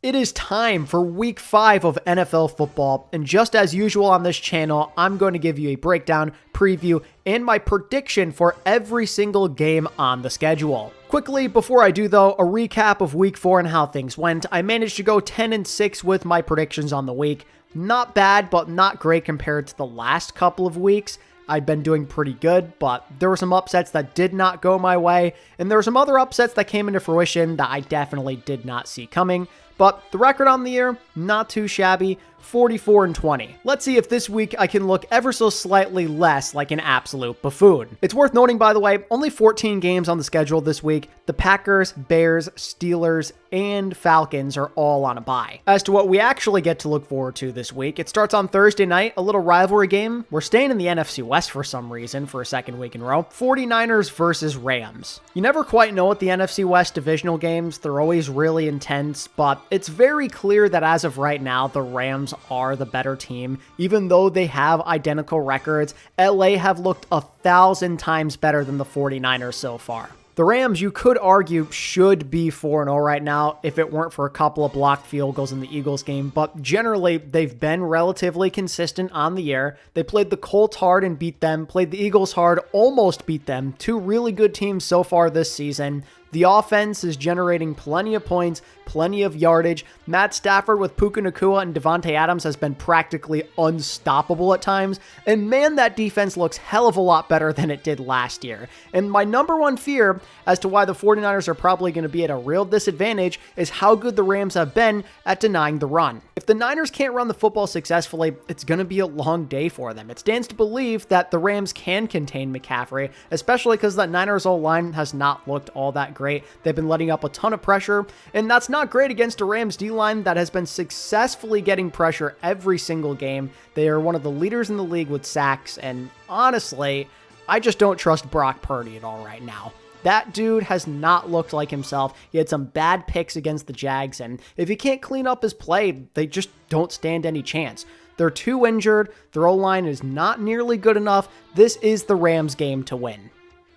It is time for week 5 of NFL football, and just as usual on this channel, I'm going to give you a breakdown, preview, and my prediction for every single game on the schedule. Quickly, before I do though, a recap of week 4 and how things went. I managed to go 10-6 with my predictions on the week. Not bad, but not great compared to the last couple of weeks. I'd been doing pretty good, but there were some upsets that did not go my way, and there were some other upsets that came into fruition that I definitely did not see coming. But the record on the year, not too shabby, 44-20. Let's see if this week I can look ever so slightly less like an absolute buffoon. It's worth noting, by the way, only 14 games on the schedule this week. The Packers, Bears, Steelers, and Falcons are all on a bye. As to what we actually get to look forward to this week, it starts on Thursday night, a little rivalry game. We're staying in the NFC West for some reason for a second week in a row. 49ers versus Rams. You never quite know what the NFC West divisional games, they're always really intense, but it's very clear that as of right now, the Rams are the better team. Even though they have identical records, LA have looked 1,000 times better than the 49ers so far. The Rams, you could argue, should be 4-0 right now if it weren't for a couple of blocked field goals in the Eagles game, but generally, they've been relatively consistent on the year. They played the Colts hard and beat them, played the Eagles hard, almost beat them. Two really good teams so far this season. The offense is generating plenty of points, plenty of yardage. Matt Stafford with Puka Nacua and Devontae Adams has been practically unstoppable at times. And man, that defense looks hell of a lot better than it did last year. And my number one fear as to why the 49ers are probably going to be at a real disadvantage is how good the Rams have been at denying the run. If the Niners can't run the football successfully, it's going to be a long day for them. It stands to believe that the Rams can contain McCaffrey, especially because that Niners O-line has not looked all that great. They've been letting up a ton of pressure, and that's not great against a Rams D-line that has been successfully getting pressure every single game. They are one of the leaders in the league with sacks, and honestly, I just don't trust Brock Purdy at all right now. That dude has not looked like himself. He had some bad picks against the Jags, and if he can't clean up his play, they just don't stand any chance. They're too injured. Their O-line is not nearly good enough. This is the Rams game to win.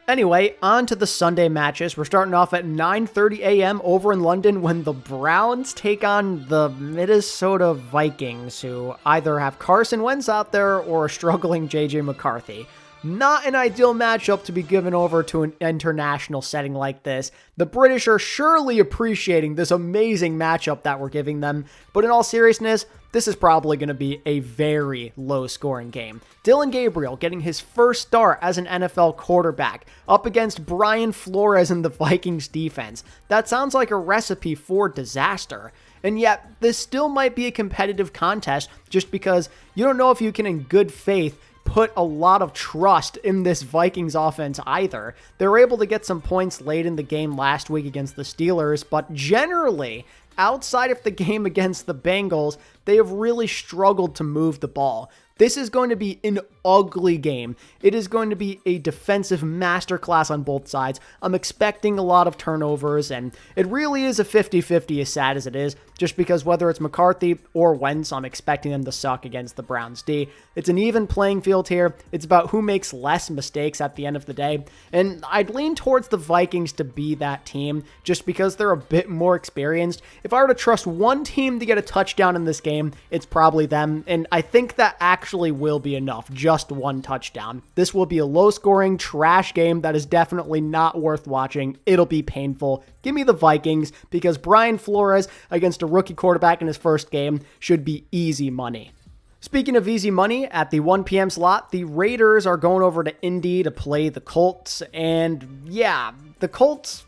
Anyway, on to the Sunday matches. We're starting off at 9:30 a.m. over in London when the Browns take on the Minnesota Vikings, who either have Carson Wentz out there or a struggling J.J. McCarthy. Not an ideal matchup to be given over to an international setting like this. The British are surely appreciating this amazing matchup that we're giving them, but in all seriousness, this is probably going to be a very low-scoring game. Dillon Gabriel getting his first start as an NFL quarterback up against Brian Flores in the Vikings defense. That sounds like a recipe for disaster. And yet, this still might be a competitive contest just because you don't know if you can, in good faith, put a lot of trust in this Vikings offense either. They were able to get some points late in the game last week against the Steelers, but generally, outside of the game against the Bengals, they have really struggled to move the ball. This is going to be an ugly game. It is going to be a defensive masterclass on both sides. I'm expecting a lot of turnovers, and it really is a 50-50 as sad as it is, just because whether it's McCarthy or Wentz, I'm expecting them to suck against the Browns D. It's an even playing field here. It's about who makes less mistakes at the end of the day, and I'd lean towards the Vikings to be that team, just because they're a bit more experienced. If I were to trust one team to get a touchdown in this game, it's probably them, and I think that actually will be enough, just one touchdown. This will be a low-scoring trash game that is definitely not worth watching. It'll be painful. Give me the Vikings, because Brian Flores against a rookie quarterback in his first game should be easy money. Speaking of easy money, at the 1 p.m. slot, the Raiders are going over to Indy to play the Colts, and yeah, the Colts,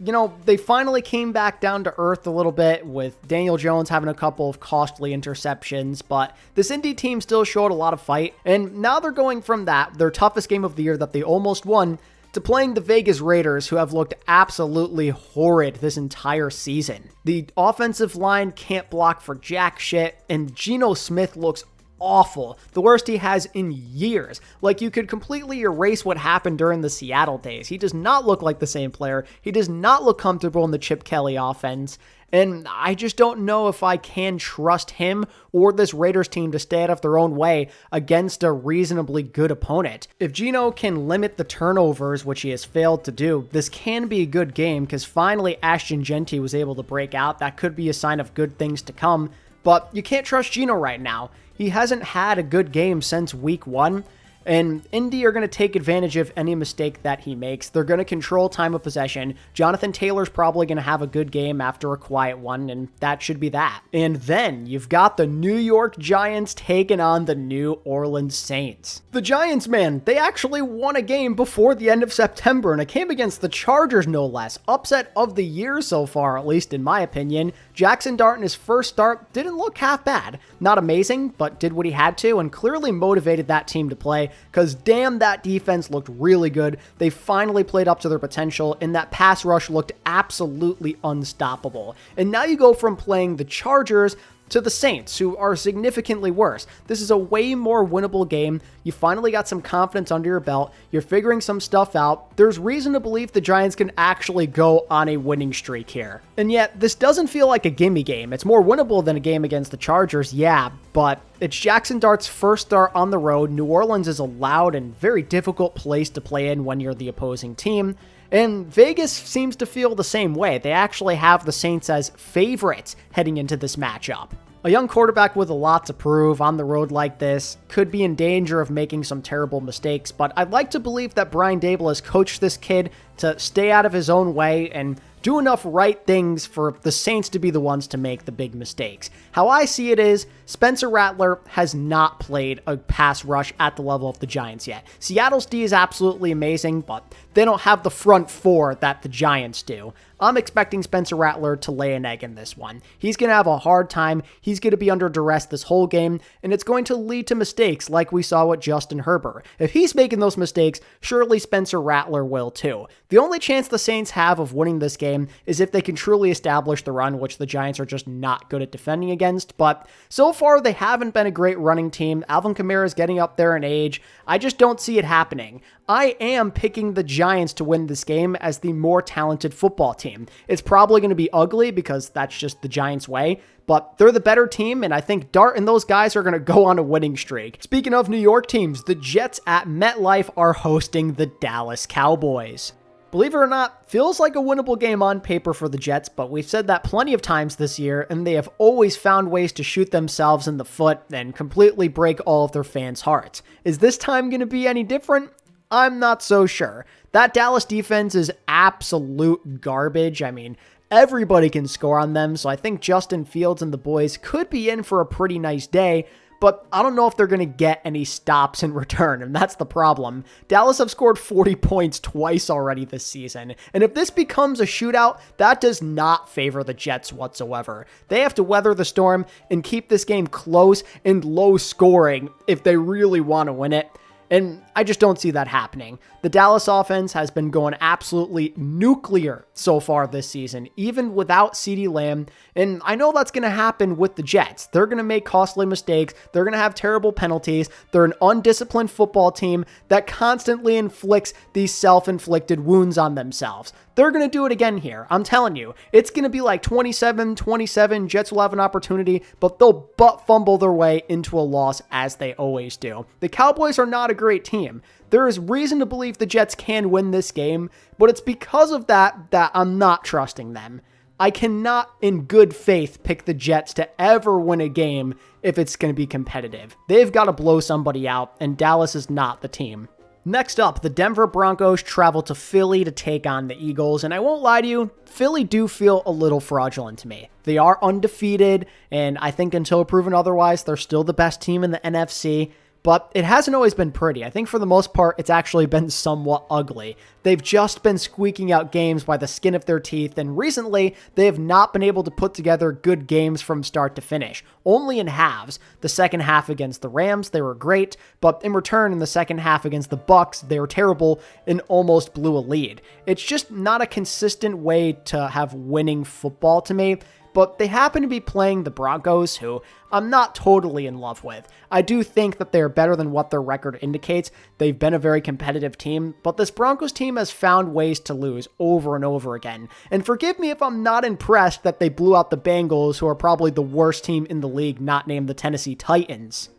they finally came back down to earth a little bit with Daniel Jones having a couple of costly interceptions, but this Indy team still showed a lot of fight, and now they're going from that, their toughest game of the year that they almost won, to playing the Vegas Raiders, who have looked absolutely horrid this entire season. The offensive line can't block for jack shit, and Geno Smith looks awful. The worst he has in years. Like, you could completely erase what happened during the Seattle days. He does not look like the same player. He does not look comfortable in the Chip Kelly offense. And I just don't know if I can trust him or this Raiders team to stay out of their own way against a reasonably good opponent. If Geno can limit the turnovers, which he has failed to do, this can be a good game because finally Ashton Jeanty was able to break out. That could be a sign of good things to come, but you can't trust Geno right now. He hasn't had a good game since week 1. And Indy are going to take advantage of any mistake that he makes. They're going to control time of possession. Jonathan Taylor's probably going to have a good game after a quiet one, and that should be that. And then you've got the New York Giants taking on the New Orleans Saints. The Giants, man, they actually won a game before the end of September, and it came against the Chargers, no less. Upset of the year so far, at least in my opinion. Jackson Dart in his first start didn't look half bad. Not amazing, but did what he had to, and clearly motivated that team to play. Because damn, that defense looked really good. They finally played up to their potential, and that pass rush looked absolutely unstoppable. And now you go from playing the Chargers to the Saints, who are significantly worse. This is a way more winnable game. You finally got some confidence under your belt. You're figuring some stuff out. There's reason to believe the Giants can actually go on a winning streak here. And yet, this doesn't feel like a gimme game. It's more winnable than a game against the Chargers, yeah, but it's Jackson Dart's first start on the road. New Orleans is a loud and very difficult place to play in when you're the opposing team. And Vegas seems to feel the same way. They actually have the Saints as favorites heading into this matchup. A young quarterback with a lot to prove on the road like this could be in danger of making some terrible mistakes, but I'd like to believe that Brian Daboll has coached this kid to stay out of his own way and do enough right things for the Saints to be the ones to make the big mistakes. How I see it is, Spencer Rattler has not played a pass rush at the level of the Giants yet. Seattle's D is absolutely amazing, but they don't have the front four that the Giants do. I'm expecting Spencer Rattler to lay an egg in this one. He's going to have a hard time. He's going to be under duress this whole game, and it's going to lead to mistakes like we saw with Justin Herbert. If he's making those mistakes, surely Spencer Rattler will too. The only chance the Saints have of winning this game is if they can truly establish the run, which the Giants are just not good at defending against, but so far they haven't been a great running team. Alvin Kamara is getting up there in age. I just don't see it happening. I am picking the Giants to win this game as the more talented football team. It's probably going to be ugly because that's just the Giants' way, but they're the better team, and I think Dart and those guys are going to go on a winning streak. Speaking of New York teams, the Jets at MetLife are hosting the Dallas Cowboys. Believe it or not, feels like a winnable game on paper for the Jets, but we've said that plenty of times this year, and they have always found ways to shoot themselves in the foot and completely break all of their fans' hearts. Is this time going to be any different? I'm not so sure. That Dallas defense is absolute garbage. I mean, everybody can score on them, so I think Justin Fields and the boys could be in for a pretty nice day, but I don't know if they're going to get any stops in return, and that's the problem. Dallas have scored 40 points twice already this season, and if this becomes a shootout, that does not favor the Jets whatsoever. They have to weather the storm and keep this game close and low scoring if they really want to win it. And I just don't see that happening. The Dallas offense has been going absolutely nuclear so far this season, even without CeeDee Lamb. And I know that's going to happen with the Jets. They're going to make costly mistakes. They're going to have terrible penalties. They're an undisciplined football team that constantly inflicts these self-inflicted wounds on themselves. They're going to do it again here. I'm telling you, it's going to be like 27-27. Jets will have an opportunity, but they'll butt fumble their way into a loss as they always do. The Cowboys are not a great team. There is reason to believe the Jets can win this game, but it's because of that I'm not trusting them. I cannot, in good faith, pick the Jets to ever win a game if it's going to be competitive. They've got to blow somebody out, and Dallas is not the team. Next up, the Denver Broncos travel to Philly to take on the Eagles, and I won't lie to you, Philly do feel a little fraudulent to me. They are undefeated, and I think until proven otherwise, they're still the best team in the NFC. But it hasn't always been pretty. I think for the most part, it's actually been somewhat ugly. They've just been squeaking out games by the skin of their teeth, and recently, they have not been able to put together good games from start to finish. Only in halves. The second half against the Rams, they were great, but in return, in the second half against the Bucs, they were terrible and almost blew a lead. It's just not a consistent way to have winning football to me. but they happen to be playing the Broncos, who I'm not totally in love with. I do think that they're better than what their record indicates. They've been a very competitive team, but this Broncos team has found ways to lose over and over again. And forgive me if I'm not impressed that they blew out the Bengals, who are probably the worst team in the league, not named the Tennessee Titans.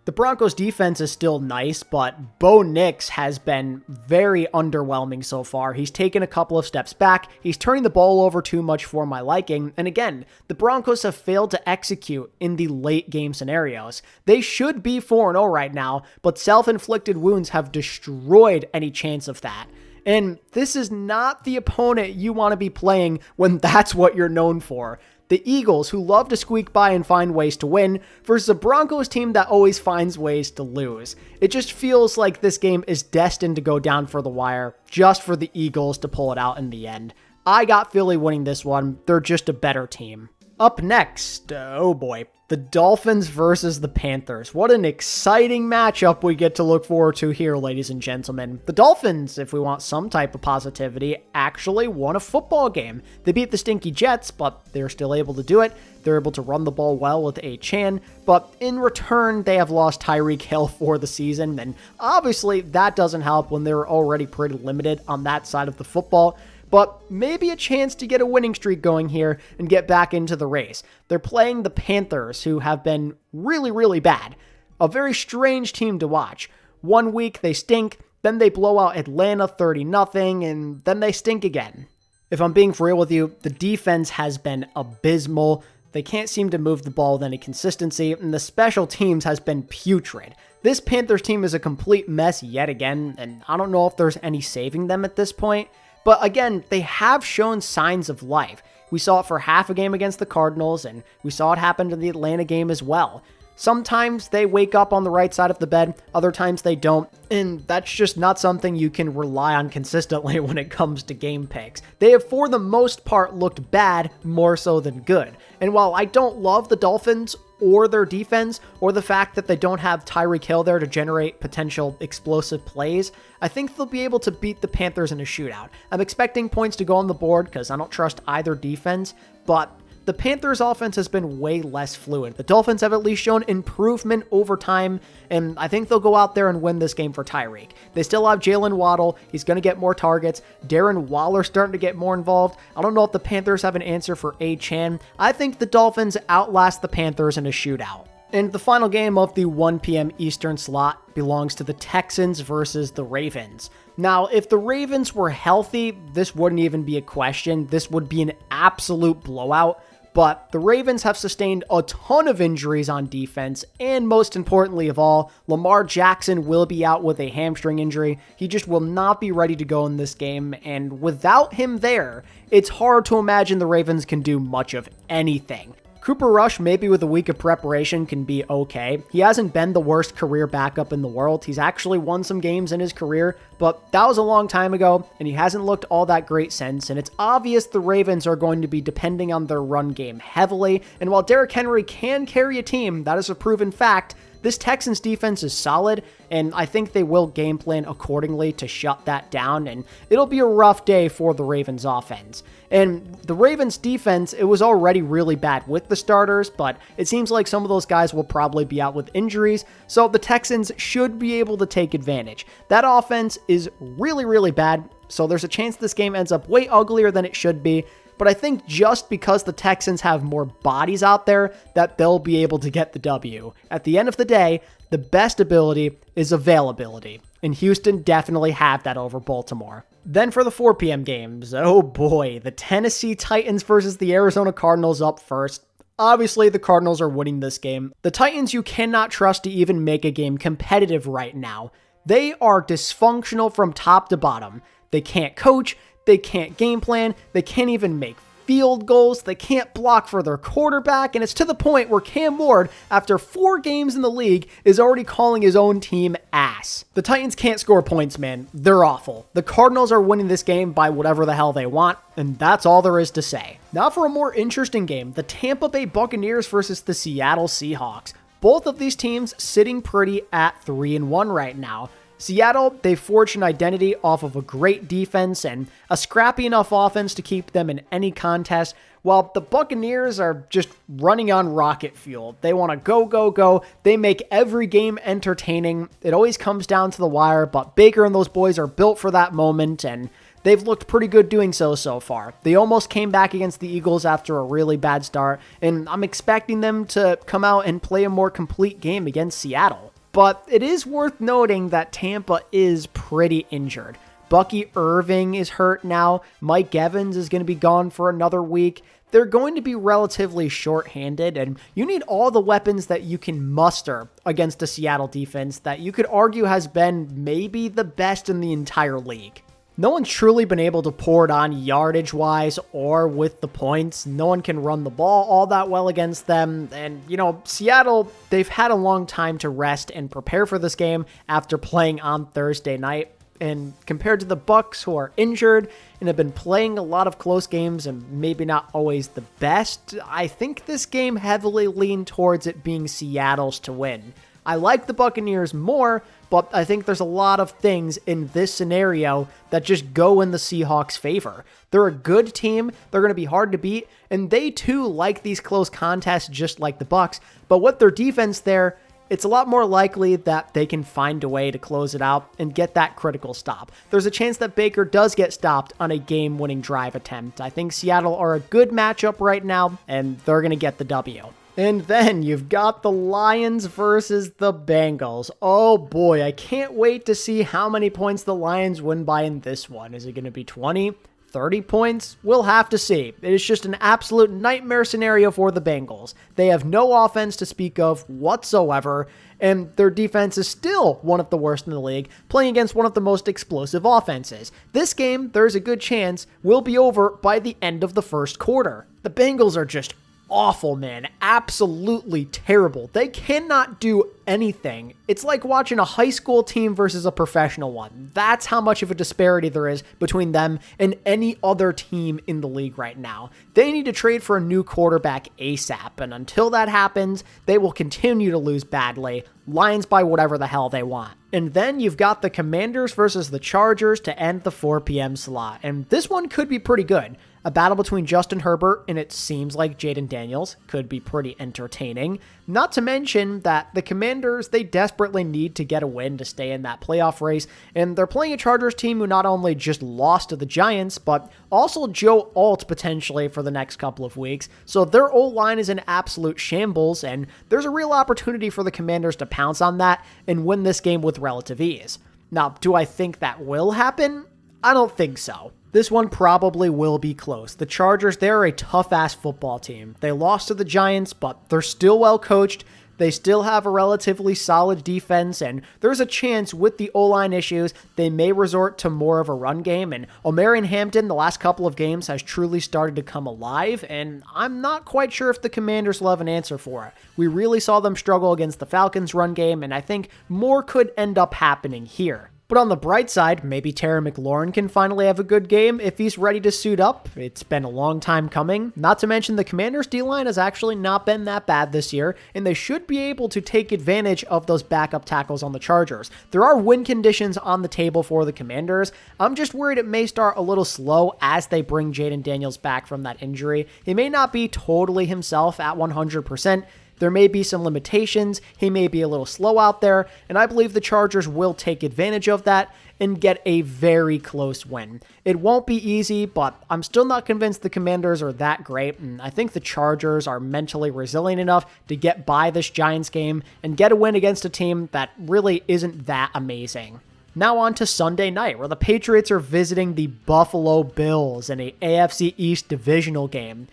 The Broncos defense is still nice, but Bo Nix has been very underwhelming so far. He's taken a couple of steps back. He's turning the ball over too much for my liking. And again, the Broncos have failed to execute in the late game scenarios. They should be 4-0 right now, but self-inflicted wounds have destroyed any chance of that. And this is not the opponent you want to be playing when that's what you're known for. The Eagles, who love to squeak by and find ways to win, versus a Broncos team that always finds ways to lose. It just feels like this game is destined to go down for the wire, just for the Eagles to pull it out in the end. I got Philly winning this one. They're just a better team. Up next, oh boy, the Dolphins versus the Panthers. What an exciting matchup we get to look forward to here, ladies and gentlemen. The Dolphins, if we want some type of positivity, actually won a football game. They beat the stinky Jets, but they're still able to do it. They're able to run the ball well with A-Chan, but in return, they have lost Tyreek Hill for the season, and obviously that doesn't help when they're already pretty limited on that side of the football. But maybe a chance to get a winning streak going here and get back into the race. They're playing the Panthers, who have been really, really bad. A very strange team to watch. One week they stink, then they blow out Atlanta 30-0, and then they stink again. If I'm being for real with you, the defense has been abysmal. They can't seem to move the ball with any consistency, and the special teams has been putrid. This Panthers team is a complete mess yet again, and I don't know if there's any saving them at this point. But again, they have shown signs of life. We saw it for half a game against the Cardinals, and we saw it happen in the Atlanta game as well. Sometimes they wake up on the right side of the bed, other times they don't, and that's just not something you can rely on consistently when it comes to game picks. They have, for the most part, looked bad more so than good. And while I don't love the Dolphins or their defense, or the fact that they don't have Tyreek Hill there to generate potential explosive plays, I think they'll be able to beat the Panthers in a shootout. I'm expecting points to go on the board because I don't trust either defense, but the Panthers' offense has been way less fluid. The Dolphins have at least shown improvement over time, and I think they'll go out there and win this game for Tyreek. They still have Jalen Waddle. He's going to get more targets. Darren Waller's starting to get more involved. I don't know if the Panthers have an answer for A-Chan. I think the Dolphins outlast the Panthers in a shootout. And the final game of the 1 p.m. Eastern slot belongs to the Texans versus the Ravens. Now, if the Ravens were healthy, this wouldn't even be a question. This would be an absolute blowout. But the Ravens have sustained a ton of injuries on defense, and most importantly of all, Lamar Jackson will be out with a hamstring injury. He just will not be ready to go in this game, and without him there, it's hard to imagine the Ravens can do much of anything. Cooper Rush, maybe with a week of preparation, can be okay. He hasn't been the worst career backup in the world. He's actually won some games in his career, but that was a long time ago, and he hasn't looked all that great since, and it's obvious the Ravens are going to be depending on their run game heavily, and while Derrick Henry can carry a team, that is a proven fact, this Texans defense is solid, and I think they will game plan accordingly to shut that down, and it'll be a rough day for the Ravens offense. And the Ravens defense, it was already really bad with the starters, but it seems like some of those guys will probably be out with injuries, so the Texans should be able to take advantage. That offense is really, really bad, so there's a chance this game ends up way uglier than it should be. But I think just because the Texans have more bodies out there, that they'll be able to get the W. At the end of the day, the best ability is availability, and Houston definitely have that over Baltimore. Then for the 4 p.m. games, oh boy, the Tennessee Titans versus the Arizona Cardinals up first. Obviously, the Cardinals are winning this game. The Titans you cannot trust to even make a game competitive right now. They are dysfunctional from top to bottom. They can't coach. They can't game plan, they can't even make field goals, they can't block for their quarterback, and it's to the point where Cam Ward, after 4 games in the league, is already calling his own team ass. The Titans can't score points, man. They're awful. The Cardinals are winning this game by whatever the hell they want, and that's all there is to say. Now for a more interesting game, the Tampa Bay Buccaneers versus the Seattle Seahawks. Both of these teams sitting pretty at 3-1 right now. Seattle, they forged an identity off of a great defense and a scrappy enough offense to keep them in any contest, While the Buccaneers are just running on rocket fuel. They want to go, go, go. They make every game entertaining. It always comes down to the wire, but Baker and those boys are built for that moment, and they've looked pretty good doing so far. They almost came back against the Eagles after a really bad start, and I'm expecting them to come out and play a more complete game against Seattle. But it is worth noting that Tampa is pretty injured. Bucky Irving is hurt now. Mike Evans is going to be gone for another week. They're going to be relatively short-handed, and you need all the weapons that you can muster against a Seattle defense that you could argue has been maybe the best in the entire league. No one's truly been able to pour it on yardage-wise or with the points. No one can run the ball all that well against them. And, Seattle, they've had a long time to rest and prepare for this game after playing on Thursday night. And compared to the Bucs, who are injured and have been playing a lot of close games and maybe not always the best, I think this game heavily leaned towards it being Seattle's to win. I like the Buccaneers more, but I think there's a lot of things in this scenario that just go in the Seahawks' favor. They're a good team, they're going to be hard to beat, and they too like these close contests just like the Bucs, but with their defense there, it's a lot more likely that they can find a way to close it out and get that critical stop. There's a chance that Baker does get stopped on a game-winning drive attempt. I think Seattle are a good matchup right now, and they're going to get the W. And then you've got the Lions versus the Bengals. Oh boy, I can't wait to see how many points the Lions win by in this one. Is it going to be 20? 30 points? We'll have to see. It is just an absolute nightmare scenario for the Bengals. They have no offense to speak of whatsoever, and their defense is still one of the worst in the league, playing against one of the most explosive offenses. This game, there's a good chance, will be over by the end of the first quarter. The Bengals are just awful, man. Absolutely terrible. They cannot do anything. It's like watching a high school team versus a professional one. That's how much of a disparity there is between them and any other team in the league right now. They need to trade for a new quarterback ASAP, and until that happens, they will continue to lose badly. Lions by whatever the hell they want. And then you've got the Commanders versus the Chargers to end the 4 p.m. slot, and this one could be pretty good. A battle between Justin Herbert and it seems like Jaden Daniels could be pretty entertaining. Not to mention that the Commanders, they desperately need to get a win to stay in that playoff race, and they're playing a Chargers team who not only just lost to the Giants, but also Joe Alt potentially for the next couple of weeks, so their O-line is in absolute shambles, and there's a real opportunity for the Commanders to pounce on that and win this game with relative ease. Now, do I think that will happen? I don't think so. This one probably will be close. The Chargers, they're a tough-ass football team. They lost to the Giants, but they're still well coached. They still have a relatively solid defense, and there's a chance with the O-line issues, they may resort to more of a run game, and Omarion Hampton, the last couple of games, has truly started to come alive, and I'm not quite sure if the Commanders will have an answer for it. We really saw them struggle against the Falcons' run game, and I think more could end up happening here. But on the bright side, maybe Terry McLaurin can finally have a good game if he's ready to suit up. It's been a long time coming. Not to mention the Commanders' D-line has actually not been that bad this year, and they should be able to take advantage of those backup tackles on the Chargers. There are win conditions on the table for the Commanders. I'm just worried it may start a little slow as they bring Jaden Daniels back from that injury. He may not be totally himself at 100%. There may be some limitations, he may be a little slow out there, and I believe the Chargers will take advantage of that and get a very close win. It won't be easy, but I'm still not convinced the Commanders are that great, and I think the Chargers are mentally resilient enough to get by this Giants game and get a win against a team that really isn't that amazing. Now on to Sunday night, where the Patriots are visiting the Buffalo Bills in a AFC East divisional game.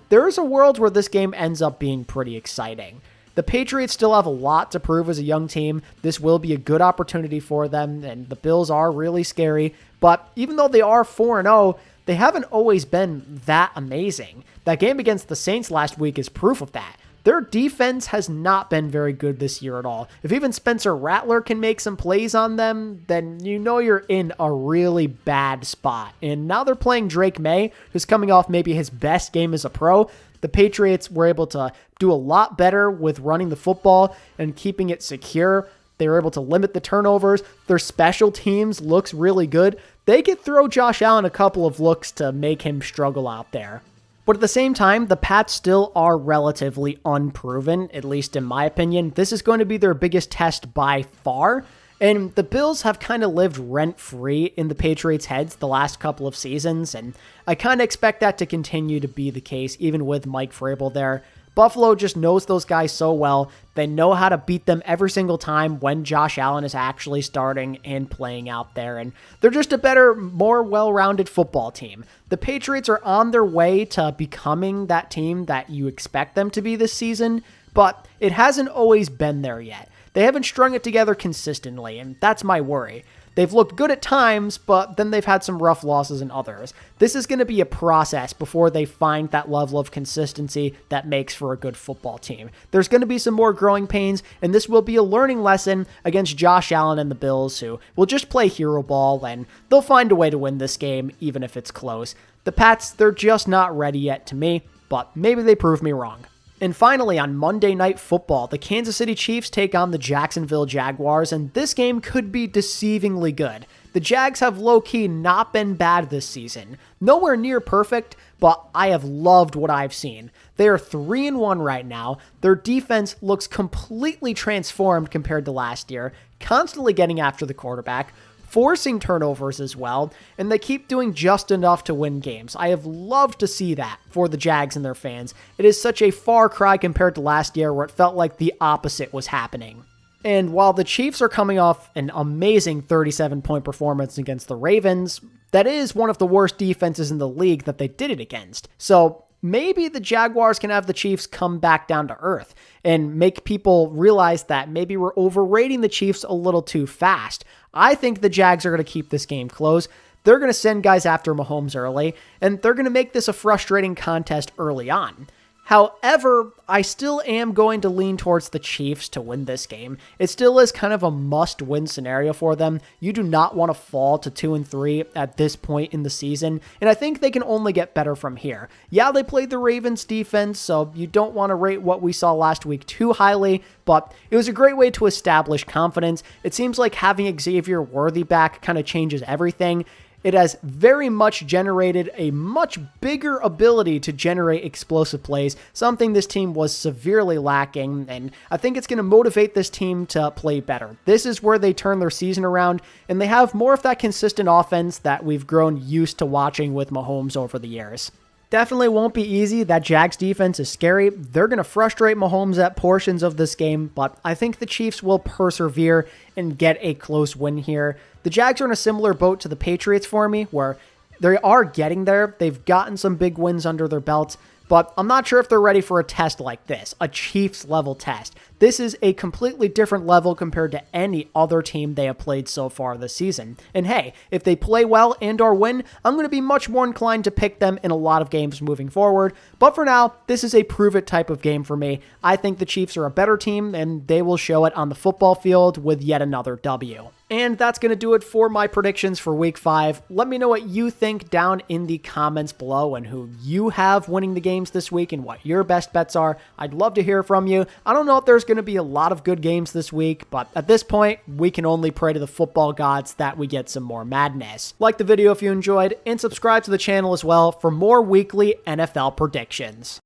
There is a world where this game ends up being pretty exciting. The Patriots still have a lot to prove as a young team. This will be a good opportunity for them, and the Bills are really scary. But even though they are 4-0, they haven't always been that amazing. That game against the Saints last week is proof of that. Their defense has not been very good this year at all. If even Spencer Rattler can make some plays on them, then you know you're in a really bad spot. And now they're playing Drake May, who's coming off maybe his best game as a pro. The Patriots were able to do a lot better with running the football and keeping it secure. They were able to limit the turnovers. Their special teams looks really good. They could throw Josh Allen a couple of looks to make him struggle out there. But at the same time, the Pats still are relatively unproven, at least in my opinion. This is going to be their biggest test by far. And the Bills have kind of lived rent-free in the Patriots' heads the last couple of seasons, and I kind of expect that to continue to be the case, even with Mike Vrabel there. Buffalo just knows those guys so well. They know how to beat them every single time when Josh Allen is actually starting and playing out there, and they're just a better, more well-rounded football team. The Patriots are on their way to becoming that team that you expect them to be this season, but it hasn't always been there yet. They haven't strung it together consistently, and that's my worry. They've looked good at times, but then they've had some rough losses in others. This is going to be a process before they find that level of consistency that makes for a good football team. There's going to be some more growing pains, and this will be a learning lesson against Josh Allen and the Bills, who will just play hero ball, and they'll find a way to win this game, even if it's close. The Pats, they're just not ready yet to me, but maybe they prove me wrong. And finally, on Monday Night Football, the Kansas City Chiefs take on the Jacksonville Jaguars, and this game could be deceivingly good. The Jags have low-key not been bad this season. Nowhere near perfect, but I have loved what I've seen. They are 3-1 right now. Their defense looks completely transformed compared to last year, constantly getting after the quarterback, forcing turnovers as well, and they keep doing just enough to win games. I have loved to see that for the Jags and their fans. It is such a far cry compared to last year where it felt like the opposite was happening. And while the Chiefs are coming off an amazing 37-point performance against the Ravens, that is one of the worst defenses in the league that they did it against. So maybe the Jaguars can have the Chiefs come back down to earth and make people realize that maybe we're overrating the Chiefs a little too fast. I think the Jags are going to keep this game close. They're going to send guys after Mahomes early, and they're going to make this a frustrating contest early on. However, I still am going to lean towards the Chiefs to win this game. It still is kind of a must-win scenario for them. You do not want to fall to 2-3 at this point in the season, and I think they can only get better from here. Yeah, they played the Ravens defense, so you don't want to rate what we saw last week too highly, but it was a great way to establish confidence. It seems like having Xavier Worthy back kind of changes everything. It has very much generated a much bigger ability to generate explosive plays, something this team was severely lacking, and I think it's going to motivate this team to play better. This is where they turn their season around, and they have more of that consistent offense that we've grown used to watching with Mahomes over the years. Definitely won't be easy. That Jags defense is scary. They're going to frustrate Mahomes at portions of this game, but I think the Chiefs will persevere and get a close win here. The Jags are in a similar boat to the Patriots for me, where they are getting there. They've gotten some big wins under their belts, but I'm not sure if they're ready for a test like this, a Chiefs-level test. This is a completely different level compared to any other team they have played so far this season. And hey, if they play well and or win, I'm going to be much more inclined to pick them in a lot of games moving forward. But for now, this is a prove-it type of game for me. I think the Chiefs are a better team, and they will show it on the football field with yet another W. And that's going to do it for my predictions for Week 5. Let me know what you think down in the comments below and who you have winning the games this week and what your best bets are. I'd love to hear from you. I don't know if there's going to be a lot of good games this week, but at this point, we can only pray to the football gods that we get some more madness. Like the video if you enjoyed, and subscribe to the channel as well for more weekly NFL predictions.